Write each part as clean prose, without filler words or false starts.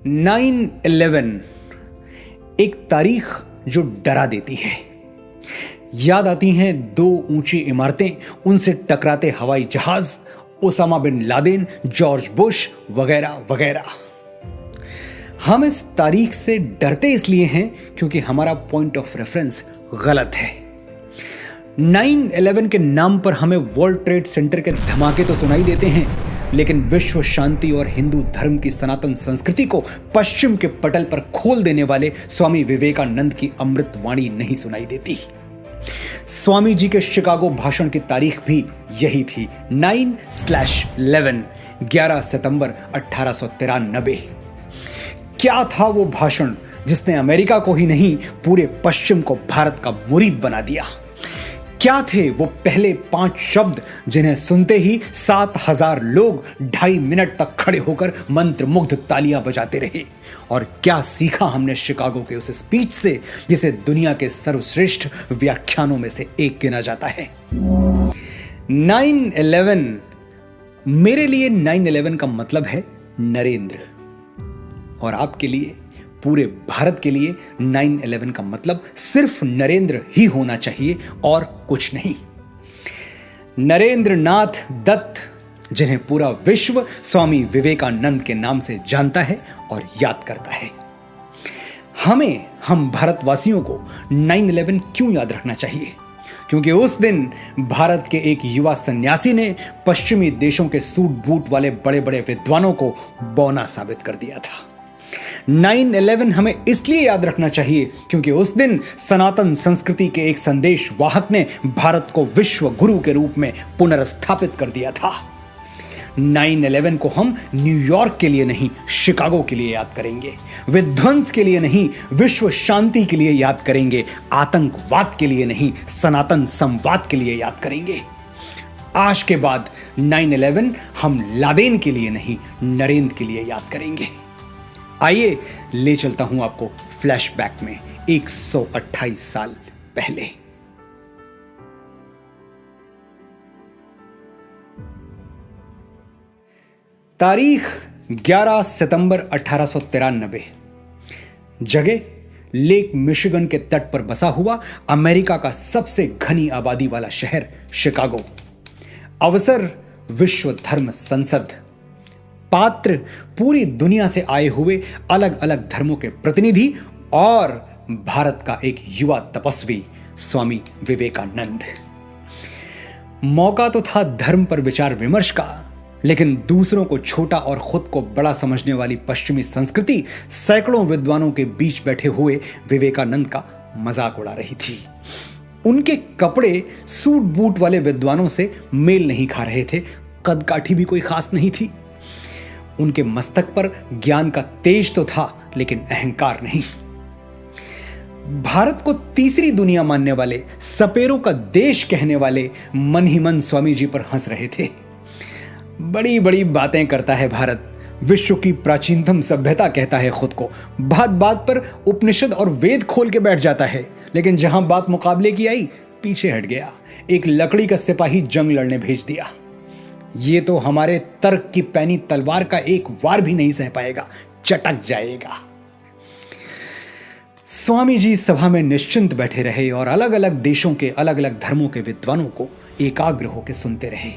9/11 एक तारीख जो डरा देती है। याद आती हैं दो ऊंची इमारतें, उनसे टकराते हवाई जहाज, Osama bin Laden, George Bush वगैरह वगैरह। हम इस तारीख से डरते इसलिए हैं क्योंकि हमारा पॉइंट ऑफ रेफरेंस गलत है। 9/11 के नाम पर हमें वर्ल्ड ट्रेड सेंटर के धमाके तो सुनाई देते हैं, लेकिन विश्व शांति और हिंदू धर्म की सनातन संस्कृति को पश्चिम के पटल पर खोल देने वाले स्वामी विवेकानंद की अमृत वाणी नहीं सुनाई देती। स्वामी जी के शिकागो भाषण की तारीख भी यही थी, 9/11, 11 सितंबर 1893। क्या था वो भाषण जिसने अमेरिका को ही नहीं पूरे पश्चिम को भारत का मुरीद बना दिया? क्या थे वो पहले 5 शब्द जिन्हें सुनते ही 7,000 लोग 2.5 मिनट तक खड़े होकर मंत्रमुग्ध तालियां बजाते रहे? और क्या सीखा हमने शिकागो के उस स्पीच से जिसे दुनिया के सर्वश्रेष्ठ व्याख्यानों में से एक गिना जाता है? 9/11, मेरे लिए 9/11 का मतलब है नरेंद्र, और आपके लिए, पूरे भारत के लिए 9/11 का मतलब सिर्फ नरेंद्र ही होना चाहिए और कुछ नहीं। नरेंद्र नाथ दत्त, जिन्हें पूरा विश्व स्वामी विवेकानंद के नाम से जानता है और याद करता है। हम भारतवासियों को 9/11 क्यों याद रखना चाहिए? क्योंकि उस दिन भारत के एक युवा सन्यासी ने पश्चिमी देशों के सूट बूट वाले बड़े बड़े विद्वानों को बौना साबित कर दिया था। 9/11 हमें इसलिए याद रखना चाहिए क्योंकि उस दिन सनातन संस्कृति के एक संदेश वाहक ने भारत को विश्व गुरु के रूप में पुनर्स्थापित कर दिया था। 9/11 को हम न्यूयॉर्क के लिए नहीं, शिकागो के लिए याद करेंगे। विध्वंस के लिए नहीं, विश्व शांति के लिए याद करेंगे। आतंकवाद के लिए नहीं, सनातन संवाद के लिए याद करेंगे। आज के बाद 9/11 हम लादेन के लिए नहीं, नरेंद्र के लिए याद करेंगे। आइए ले चलता हूं आपको फ्लैशबैक में 128 साल पहले। तारीख 11 सितंबर 1893। जगह लेक मिशिगन के तट पर बसा हुआ अमेरिका का सबसे घनी आबादी वाला शहर शिकागो। अवसर विश्व धर्म संसद। पात्र पूरी दुनिया से आए हुए अलग अलग धर्मों के प्रतिनिधि और भारत का एक युवा तपस्वी स्वामी विवेकानंद। मौका तो था धर्म पर विचार विमर्श का, लेकिन दूसरों को छोटा और खुद को बड़ा समझने वाली पश्चिमी संस्कृति सैकड़ों विद्वानों के बीच बैठे हुए विवेकानंद का मजाक उड़ा रही थी। उनके कपड़े सूट बूट वाले विद्वानों से मेल नहीं खा रहे थे, कदकाठी भी कोई खास नहीं थी। उनके मस्तक पर ज्ञान का तेज तो था, लेकिन अहंकार नहीं। भारत को तीसरी दुनिया मानने वाले, सपेरों का देश कहने वाले मन ही मन स्वामी जी पर हंस रहे थे। बड़ी बड़ी बातें करता है भारत, विश्व की प्राचीनतम सभ्यता कहता है खुद को। बात बात पर उपनिषद और वेद खोल के बैठ जाता है, लेकिन जहां बात मुकाबले की आई, पीछे हट गया। एक लकड़ी का सिपाही जंग लड़ने भेज दिया। ये तो हमारे तर्क की पैनी तलवार का एक वार भी नहीं सह पाएगा, चटक जाएगा। स्वामी जी सभा में निश्चिंत बैठे रहे और अलग अलग देशों के अलग अलग धर्मों के विद्वानों को एकाग्र होकर सुनते रहे।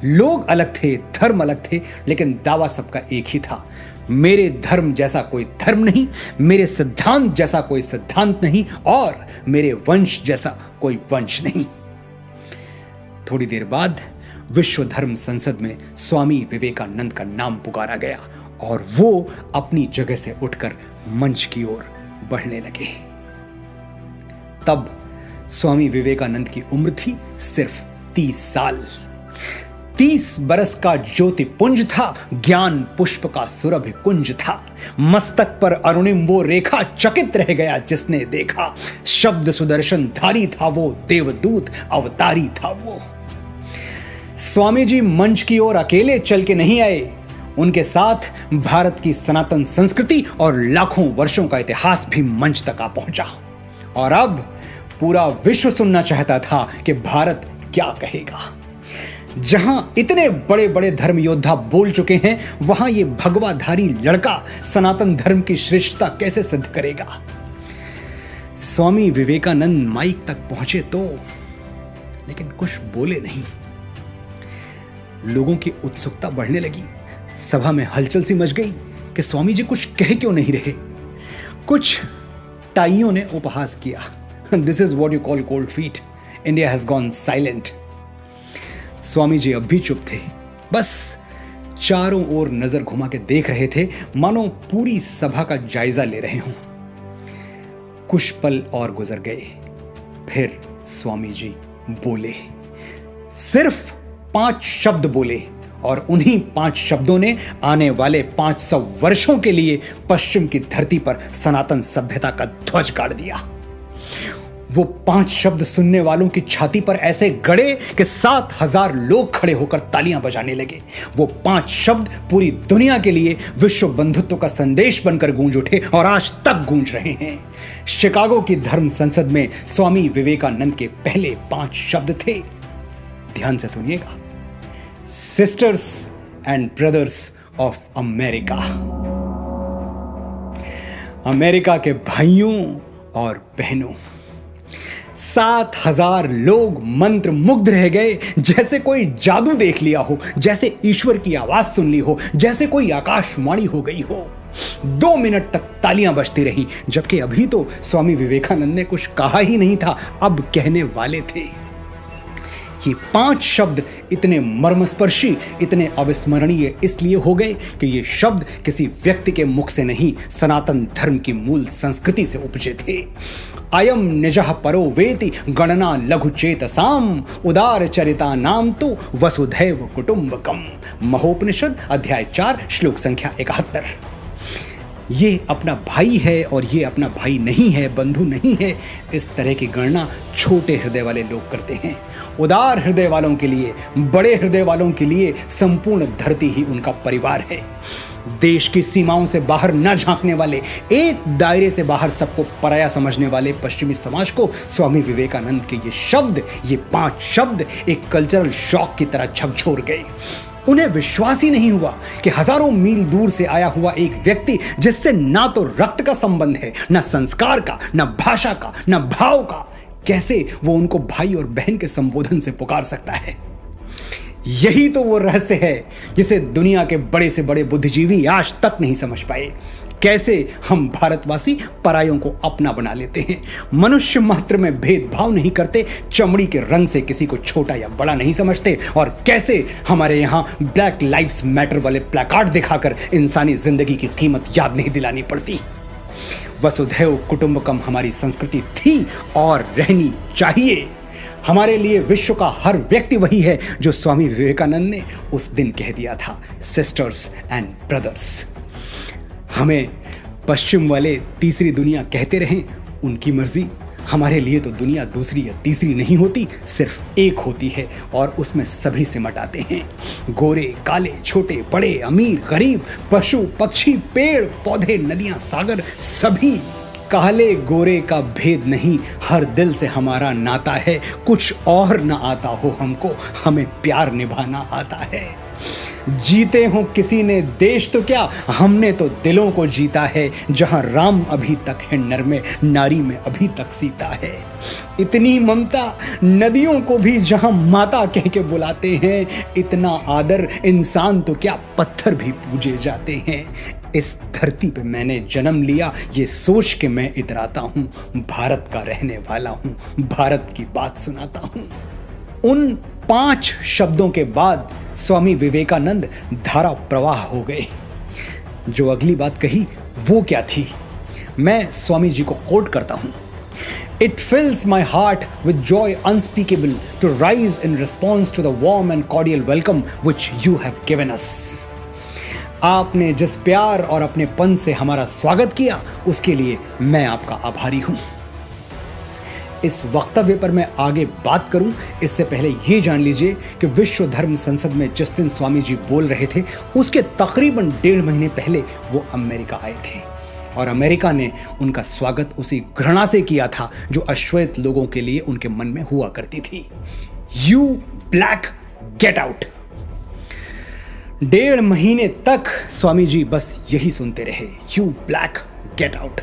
लोग अलग थे, धर्म अलग थे, लेकिन दावा सबका एक ही था, मेरे धर्म जैसा कोई धर्म नहीं, मेरे सिद्धांत जैसा कोई सिद्धांत नहीं, और मेरे वंश जैसा कोई वंश नहीं। थोड़ी देर बाद विश्व धर्म संसद में स्वामी विवेकानंद का नाम पुकारा गया और वो अपनी जगह से उठकर मंच की ओर बढ़ने लगे। तब स्वामी विवेकानंद की उम्र थी सिर्फ 30 साल। 30 बरस का ज्योतिपुंज था, ज्ञान पुष्प का सुरभि कुंज था। मस्तक पर अरुणिम वो रेखा, चकित रह गया जिसने देखा। शब्द सुदर्शन धारी था वो, देवदूत अवतारी था वो। स्वामी जी मंच की ओर अकेले चल के नहीं आए, उनके साथ भारत की सनातन संस्कृति और लाखों वर्षों का इतिहास भी मंच तक आ पहुंचा। और अब पूरा विश्व सुनना चाहता था कि भारत क्या कहेगा। जहां इतने बड़े बड़े धर्म योद्धा बोल चुके हैं, वहां ये भगवाधारी लड़का सनातन धर्म की श्रेष्ठता कैसे सिद्ध करेगा? स्वामी विवेकानंद माइक तक पहुंचे तो, लेकिन कुछ बोले नहीं। लोगों की उत्सुकता बढ़ने लगी। सभा में हलचल सी मच गई कि स्वामी जी कुछ कह क्यों नहीं रहे। कुछ टाइयों ने उपहास किया, this is what you call cold feet, India has gone silent. Swami ji अब भी चुप थे, बस चारों ओर नजर घुमा के देख रहे थे, मानो पूरी सभा का जायजा ले रहे हों। कुछ पल और गुजर गए, फिर स्वामी जी बोले। सिर्फ 5 शब्द बोले, और उन्हीं 5 शब्दों ने आने वाले 500 वर्षों के लिए पश्चिम की धरती पर सनातन सभ्यता का ध्वज गाड़ दिया। वो 5 शब्द सुनने वालों की छाती पर ऐसे गड़े कि 7000 लोग खड़े होकर तालियां बजाने लगे। वो 5 शब्द पूरी दुनिया के लिए विश्व बंधुत्व का संदेश बनकर गूंज उठे और आज तक गूंज रहे हैं। शिकागो की धर्म संसद में स्वामी विवेकानंद के पहले 5 शब्द थे, ध्यान से सुनिएगा, sisters and brothers of America. America के भाइयों और बहनों। 7000 लोग मंत्र मुग्ध रह गए, जैसे कोई जादू देख लिया हो, जैसे ईश्वर की आवाज सुन ली हो, जैसे कोई आकाशवाणी हो गई हो। 2 मिनट तक तालियां बजती रही, जबकि अभी तो स्वामी विवेकानंद ने कुछ कहा ही नहीं था, अब कहने वाले थे। ये 5 शब्द इतने मर्मस्पर्शी, इतने अविस्मरणीय इसलिए हो गए कि ये शब्द किसी व्यक्ति के मुख से नहीं, सनातन धर्म की मूल संस्कृति से उपजे थे। अयम निजः परो वेति गणना लघु चेतसाम उदार चरिता नाम तो वसुधैव कुटुंबकम। महोपनिषद अध्याय 4 श्लोक संख्या 71। ये अपना भाई है और ये अपना भाई नहीं है, बंधु नहीं है, इस तरह की गणना छोटे हृदय वाले लोग करते हैं। उदार हृदय वालों के लिए, बड़े हृदय वालों के लिए संपूर्ण धरती ही उनका परिवार है। देश की सीमाओं से बाहर न झांकने वाले, एक दायरे से बाहर सबको पराया समझने वाले पश्चिमी समाज को स्वामी विवेकानंद के ये 5 शब्द एक कल्चरल शॉक की तरह झकझोर गए। उन्हें विश्वास ही नहीं हुआ कि हजारों मील दूर से आया हुआ एक व्यक्ति, जिससे ना तो रक्त का संबंध है, ना संस्कार का, ना भाषा का, ना भाव का, कैसे वो उनको भाई और बहन के संबोधन से पुकार सकता है। यही तो वो रहस्य है जिसे दुनिया के बड़े से बड़े बुद्धिजीवी आज तक नहीं समझ पाए। कैसे हम भारतवासी परायों को अपना बना लेते हैं, मनुष्य मात्र में भेदभाव नहीं करते, चमड़ी के रंग से किसी को छोटा या बड़ा नहीं समझते, और कैसे हमारे यहाँ ब्लैक लाइव्स मैटर वाले प्लैकार्ड दिखाकर इंसानी जिंदगी की कीमत याद नहीं दिलानी पड़ती। वसुधैव कुटुंबकम हमारी संस्कृति थी और रहनी चाहिए। हमारे लिए विश्व का हर व्यक्ति वही है जो स्वामी विवेकानंद ने उस दिन कह दिया था, सिस्टर्स एंड ब्रदर्स। हमें पश्चिम वाले तीसरी दुनिया कहते रहें, उनकी मर्जी। हमारे लिए तो दुनिया दूसरी या तीसरी नहीं होती, सिर्फ एक होती है, और उसमें सभी सिमट आते हैं। गोरे काले, छोटे बड़े, अमीर गरीब, पशु पक्षी, पेड़ पौधे, नदियां सागर, सभी। काले गोरे का भेद नहीं, हर दिल से हमारा नाता है। कुछ और न आता हो हमको, हमें प्यार निभाना आता है। जीते हो किसी ने देश तो क्या, हमने तो दिलों को जीता है। जहां राम अभी तक है नर में, नारी में अभी तक सीता है। इतनी ममता, नदियों को भी जहां माता कह के बुलाते हैं। इतना आदर, इंसान तो क्या पत्थर भी पूजे जाते हैं। इस धरती पे मैंने जन्म लिया, ये सोच के मैं इतराता हूँ, भारत का रहने वाला हूँ, भारत की बात सुनाता हूँ। उन 5 शब्दों के बाद स्वामी विवेकानंद धारा प्रवाह हो गए। जो अगली बात कही वो क्या थी, मैं स्वामी जी को कोट करता हूं। It fills my heart with joy unspeakable to rise in response to the warm and cordial welcome which you have given us. आपने जिस प्यार और अपने पन से हमारा स्वागत किया, उसके लिए मैं आपका आभारी हूं। इस वक्तव्य पर मैं आगे बात करूं, इससे पहले ये जान लीजिए कि विश्व धर्म संसद में जिस दिन स्वामी जी बोल रहे थे, उसके तकरीबन 1.5 महीने पहले वो अमेरिका आए थे, और अमेरिका ने उनका स्वागत उसी घृणा से किया था जो अश्वेत लोगों के लिए उनके मन में हुआ करती थी। You black get out. 1.5 महीने तक स्वामी जी बस यही सुनते रहे, यू ब्लैक गेट आउट।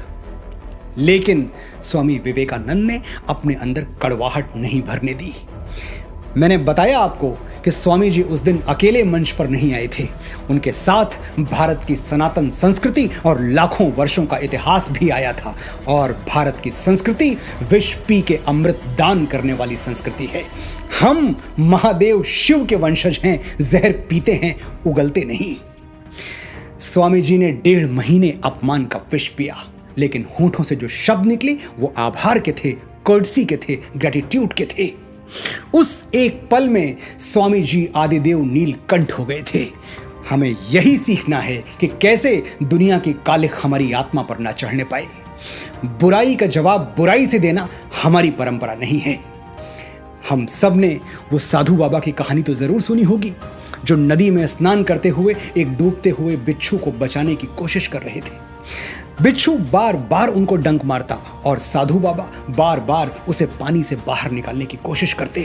लेकिन स्वामी विवेकानंद ने अपने अंदर कड़वाहट नहीं भरने दी। मैंने बताया आपको कि स्वामी जी उस दिन अकेले मंच पर नहीं आए थे, उनके साथ भारत की सनातन संस्कृति और लाखों वर्षों का इतिहास भी आया था। और भारत की संस्कृति विष पी के अमृत दान करने वाली संस्कृति है। हम महादेव शिव के वंशज हैं, जहर पीते हैं, उगलते नहीं। स्वामी जी ने 1.5 महीने अपमान का विष पिया, लेकिन होठों से जो शब्द निकले वो आभार के थे, कर्टसी के थे, ग्रेटिट्यूड के थे। उस एक पल में स्वामी जी आदिदेव नीलकंठ हो गए थे। हमें यही सीखना है कि कैसे दुनिया की कालिख हमारी आत्मा पर ना चढ़ने पाए। बुराई का जवाब बुराई से देना हमारी परंपरा नहीं है। हम सब ने वो साधु बाबा की कहानी तो जरूर सुनी होगी, जो नदी में स्नान करते हुए एक डूबते हुए बिच्छू को बचाने की कोशिश कर रहे थे। बिच्छू बार बार उनको डंक मारता और साधु बाबा बार बार उसे पानी से बाहर निकालने की कोशिश करते।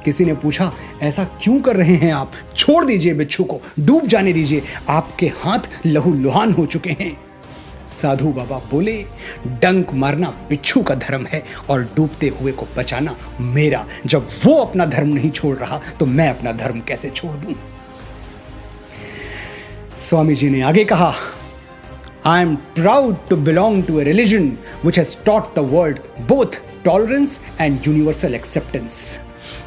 किसी ने पूछा, ऐसा क्यों कर रहे हैं आप? छोड़ दीजिए बिच्छू को, डूब जाने दीजिए, आपके हाथ लहूलुहान हो चुके हैं। साधु बाबा बोले, डंक मारना बिच्छू का धर्म है और डूबते हुए को बचाना मेरा। जब वो अपना धर्म नहीं छोड़ रहा तो मैं अपना धर्म कैसे छोड़ दूं? स्वामी जी ने आगे कहा, I am proud to belong to a religion which has taught the world both tolerance and universal acceptance.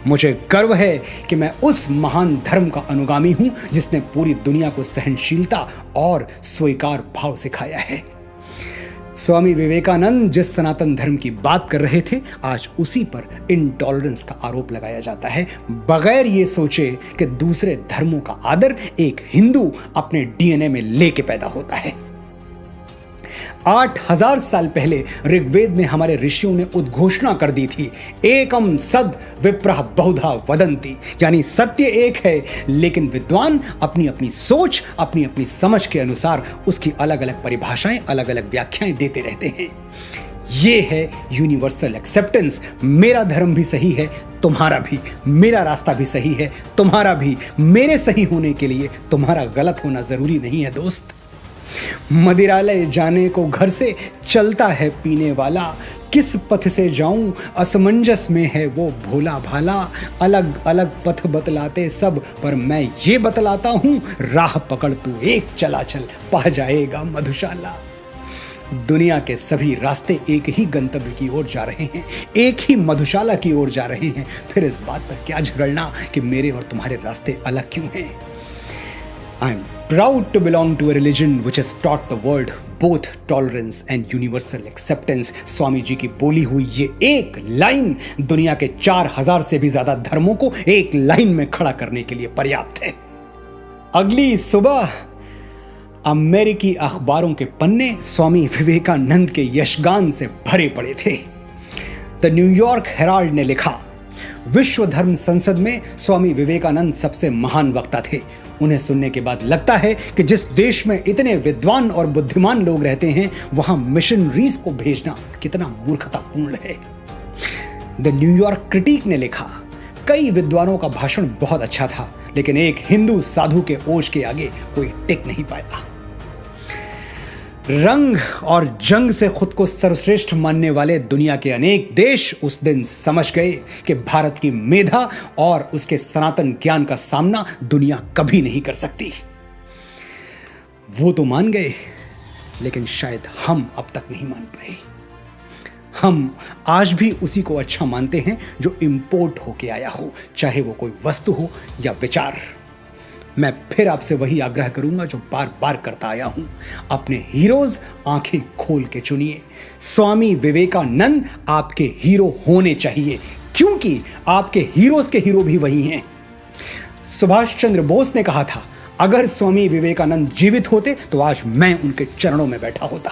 मुझे गर्व है कि मैं उस महान धर्म का अनुगामी हूं जिसने पूरी दुनिया को सहनशीलता और स्वीकार भाव सिखाया है। स्वामी विवेकानंद जिस सनातन धर्म की बात कर रहे थे, आज उसी पर इनटॉलरेंस का आरोप लगाया जाता है, बगैर ये सोचे कि दूसरे धर्मों का आदर एक हिंदू अपने डीएनए में लेके पैदा होता है। 8000 साल पहले ऋग्वेद में हमारे ऋषियों ने उद्घोषणा कर दी थी, एकम सद विप्रः बहुधा वदन्ति, यानी सत्य एक है, लेकिन विद्वान अपनी अपनी सोच, अपनी अपनी समझ के अनुसार उसकी अलग अलग परिभाषाएं, अलग अलग व्याख्याएं देते रहते हैं। ये है यूनिवर्सल एक्सेप्टेंस। मेरा धर्म भी सही है, तुम्हारा भी, मेरा रास्ता भी सही है, तुम्हारा भी। मेरे सही होने के लिए तुम्हारा गलत होना जरूरी नहीं है दोस्त। मदिरालय जाने को घर से चलता है पीने वाला, किस पथ से जाऊं असमंजस में है वो भोला भाला। अलग अलग पथ बतलाते सब, पर मैं ये बतलाता हूं, राह पकड़ तू एक चला चल, पा जाएगा मधुशाला। दुनिया के सभी रास्ते एक ही गंतव्य की ओर जा रहे हैं, एक ही मधुशाला की ओर जा रहे हैं। फिर इस बात पर क्या झगड़ना कि मेरे और तुम्हारे रास्ते अलग क्यों हैं। I am proud to belong to a religion which has taught the world both tolerance and universal acceptance. Swami ji की बोली हुई ये एक लाइन दुनिया के 4000 से भी ज्यादा धर्मों को एक लाइन में खड़ा करने के लिए पर्याप्त है। अगली सुबह अमेरिकी अखबारों के पन्ने स्वामी विवेकानंद के यशगान से भरे पड़े थे। द न्यूयॉर्क हेराल्ड ने लिखा, विश्व धर्म संसद में स्वामी विवेकानंद सबसे महान वक्ता थे। उन्हें सुनने के बाद लगता है कि जिस देश में इतने विद्वान और बुद्धिमान लोग रहते हैं, वहां मिशनरीज को भेजना कितना मूर्खतापूर्ण है। द न्यूयॉर्क क्रिटिक ने लिखा, कई विद्वानों का भाषण बहुत अच्छा था, लेकिन एक हिंदू साधु के ओज के आगे कोई टिक नहीं पाया। रंग और जंग से खुद को सर्वश्रेष्ठ मानने वाले दुनिया के अनेक देश उस दिन समझ गए कि भारत की मेधा और उसके सनातन ज्ञान का सामना दुनिया कभी नहीं कर सकती। वो तो मान गए, लेकिन शायद हम अब तक नहीं मान पाए। हम आज भी उसी को अच्छा मानते हैं जो इंपोर्ट होके आया हो, चाहे वो कोई वस्तु हो या विचार। मैं फिर आपसे वही आग्रह करूंगा जो बार बार करता आया हूं, अपने हीरोज आंखें खोल के चुनिए। स्वामी विवेकानंद आपके हीरो होने चाहिए, क्योंकि आपके हीरोज के हीरो भी वही हैं। सुभाष चंद्र बोस ने कहा था, अगर स्वामी विवेकानंद जीवित होते तो आज मैं उनके चरणों में बैठा होता।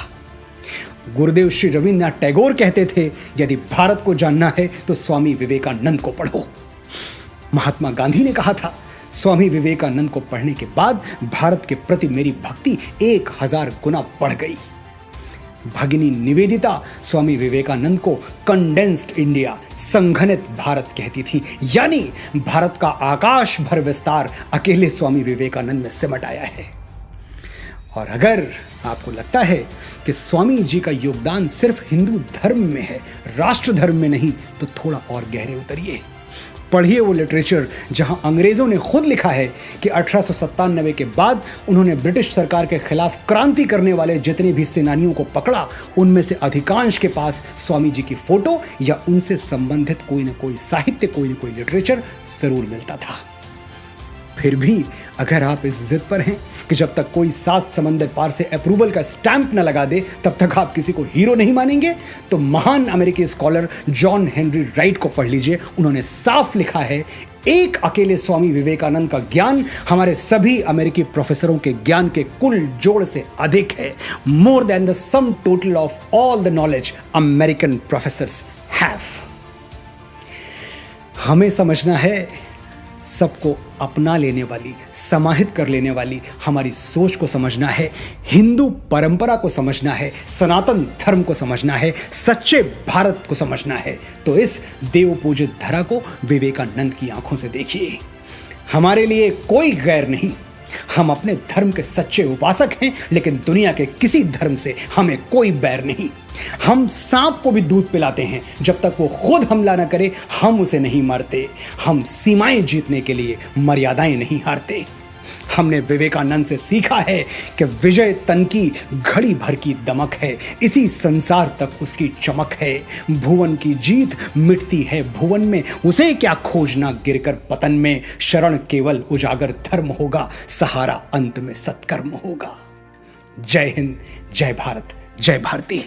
गुरुदेव श्री रविन्द्रनाथ टैगोर कहते थे, यदि भारत को जानना है तो स्वामी विवेकानंद को पढ़ो। महात्मा गांधी ने कहा था, स्वामी विवेकानंद को पढ़ने के बाद भारत के प्रति मेरी भक्ति 1000 गुना बढ़ गई। भगिनी निवेदिता स्वामी विवेकानंद को कंडेंस्ड इंडिया, संघनित भारत कहती थी, यानी भारत का आकाश भर विस्तार अकेले स्वामी विवेकानंद में सिमट आया है। और अगर आपको लगता है कि स्वामी जी का योगदान सिर्फ हिंदू धर्म में है, राष्ट्र धर्म में नहीं, तो थोड़ा और गहरे उतरिए, पढ़िए वो लिटरेचर जहां अंग्रेजों ने खुद लिखा है कि 1897 के बाद उन्होंने ब्रिटिश सरकार के खिलाफ क्रांति करने वाले जितने भी सेनानियों को पकड़ा, उनमें से अधिकांश के पास स्वामी जी की फोटो या उनसे संबंधित कोई ना कोई साहित्य, कोई ना कोई लिटरेचर जरूर मिलता था। फिर भी अगर आप इस जिद पर हैं कि जब तक कोई 7 समंदर पार से अप्रूवल का स्टैंप न लगा दे तब तक आप किसी को हीरो नहीं मानेंगे, तो महान अमेरिकी स्कॉलर जॉन हेनरी राइट को पढ़ लीजिए। उन्होंने साफ लिखा है, एक अकेले स्वामी विवेकानंद का ज्ञान हमारे सभी अमेरिकी प्रोफेसरों के ज्ञान के कुल जोड़ से अधिक है, more than the sum total of all the knowledge American professors have. हमें समझना है, सबको अपना लेने वाली, समाहित कर लेने वाली हमारी सोच को समझना है, हिंदू परंपरा को समझना है, सनातन धर्म को समझना है, सच्चे भारत को समझना है। तो इस देव पूजित धरा को विवेकानंद की आंखों से देखिए। हमारे लिए कोई गैर नहीं, हम अपने धर्म के सच्चे उपासक हैं, लेकिन दुनिया के किसी धर्म से हमें कोई बैर नहीं। हम सांप को भी दूध पिलाते हैं, जब तक वो खुद हमला ना करे हम उसे नहीं मारते। हम सीमाएं जीतने के लिए मर्यादाएं नहीं हारते। हमने विवेकानंद से सीखा है कि विजय तन की घड़ी भर की दमक है, इसी संसार तक उसकी चमक है। भुवन की जीत मिटती है भुवन में, उसे क्या खोजना गिरकर पतन में। शरण केवल उजागर धर्म होगा, सहारा अंत में सत्कर्म होगा। जय हिंद, जय भारत, जय भारती।